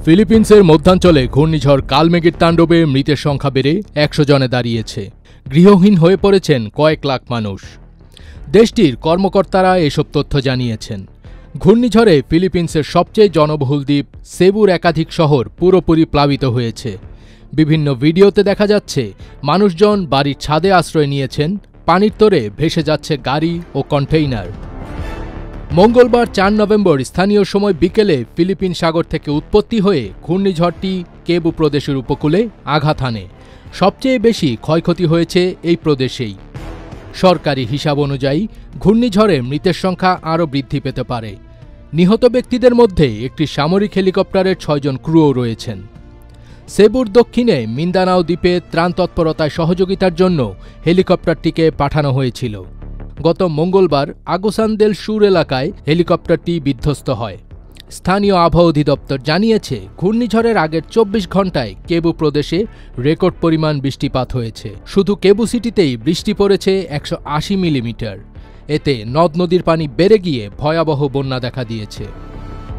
ফিলিপিন্সের মধ্যাঞ্চলে ঘূর্ণিঝড় কালমেঘের তাণ্ডবে মৃতের সংখ্যা বেড়ে ১০০ জনে দাঁড়িয়েছে। গৃহহীন হয়ে পড়েছেন কয়েক লাখ মানুষ। দেশটির কর্মকর্তারা এসব তথ্য জানিয়েছেন। ঘূর্ণিঝড়ে ফিলিপিন্সের সবচেয়ে জনবহুল দ্বীপ সেবুর একাধিক শহর পুরোপুরি প্লাবিত হয়েছে। বিভিন্ন ভিডিওতে দেখা যাচ্ছে মানুষজন বাড়ির ছাদে আশ্রয় নিয়েছেন, পানির তোরে ভেসে যাচ্ছে গাড়ি ও কন্টেইনার। মঙ্গলবার ৪ নভেম্বর স্থানীয় সময় বিকেলে ফিলিপিন সাগর থেকে উৎপত্তি হয়ে ঘূর্ণিঝড়টি কেবু প্রদেশের উপকূলে আঘাত হানে। সবচেয়ে বেশি ক্ষয়ক্ষতি হয়েছে এই প্রদেশেই। সরকারি হিসাব অনুযায়ী ঘূর্ণিঝড়ে মৃতের সংখ্যা আরও বৃদ্ধি পেতে পারে। নিহত ব্যক্তিদের মধ্যে একটি সামরিক হেলিকপ্টারের ৬ জন ক্রুও রয়েছেন। সেবুর দক্ষিণে মিন্দানাও দ্বীপে ত্রাণ তৎপরতায় সহযোগিতার জন্য হেলিকপ্টারটিকে পাঠানো হয়েছিল। গত মঙ্গলবার আগুসান দেল সুর এলাকায় হেলিকপ্টারটি বিধ্বস্ত হয়। স্থানীয় আবহাওয়া অধিদপ্তর জানিয়েছে, ঘূর্ণিঝড়ের আগের ২৪ ঘণ্টায় কেবু প্রদেশে রেকর্ড পরিমাণ বৃষ্টিপাত হয়েছে। শুধু কেবু সিটিতেই বৃষ্টি পড়েছে ১৮০ মিলিমিটার। এতে নদ নদীর পানি বেড়ে গিয়ে ভয়াবহ বন্যা দেখা দিয়েছে।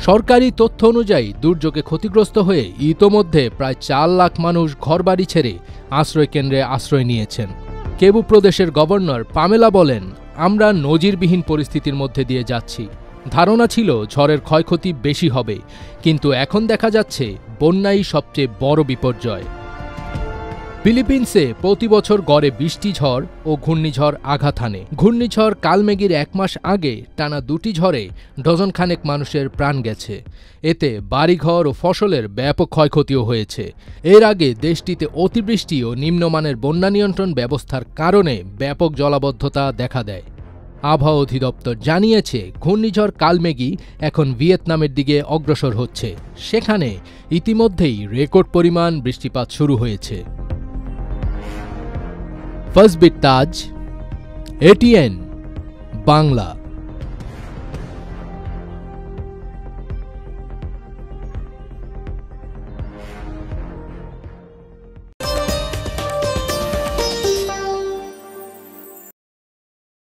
সরকারি তথ্য অনুযায়ী দুর্যোগে ক্ষতিগ্রস্ত হয়ে ইতোমধ্যে প্রায় ৪ লাখ মানুষ ঘরবাড়ি ছেড়ে আশ্রয়কেন্দ্রে আশ্রয় নিয়েছেন। কেবু প্রদেশের গভর্নর পামেলা বলেন, আমরা নজিরবিহীন পরিস্থিতির মধ্যে দিয়ে যাচ্ছি। ধারণা ছিল ঝড়ের ক্ষয়ক্ষতি বেশি হবে, কিন্তু এখন দেখা যাচ্ছে বন্যাই সবচেয়ে বড় বিপর্যয়। ফিলিপিন্সে প্রতি বছর গড়ে ২০টি ঝড় ও ঘূর্ণিঝড় আঘাত হানে। ঘূর্ণিঝড় কালমেঘের ১ মাস আগে টানা ২টি ঝড়ে ডজনখানেক মানুষের প্রাণ গেছে। এতে বাড়িঘর ও ফসলের ব্যাপক ক্ষয়ক্ষতিও হয়েছে। এর আগে দেশটিতে অতিবৃষ্টি ও নিম্নমানের বন্যা নিয়ন্ত্রণ ব্যবস্থার কারণে ব্যাপক জলাবদ্ধতা দেখা দেয়। আবহাওয়া অধিদপ্তর জানিয়েছে, ঘূর্ণিঝড় কালমেঘি এখন ভিয়েতনামের দিকে অগ্রসর হচ্ছে। সেখানে ইতিমধ্যেই রেকর্ড পরিমাণ বৃষ্টিপাত শুরু হয়েছে। ফার্স্টবিট তাজ, এটিএন বাংলা।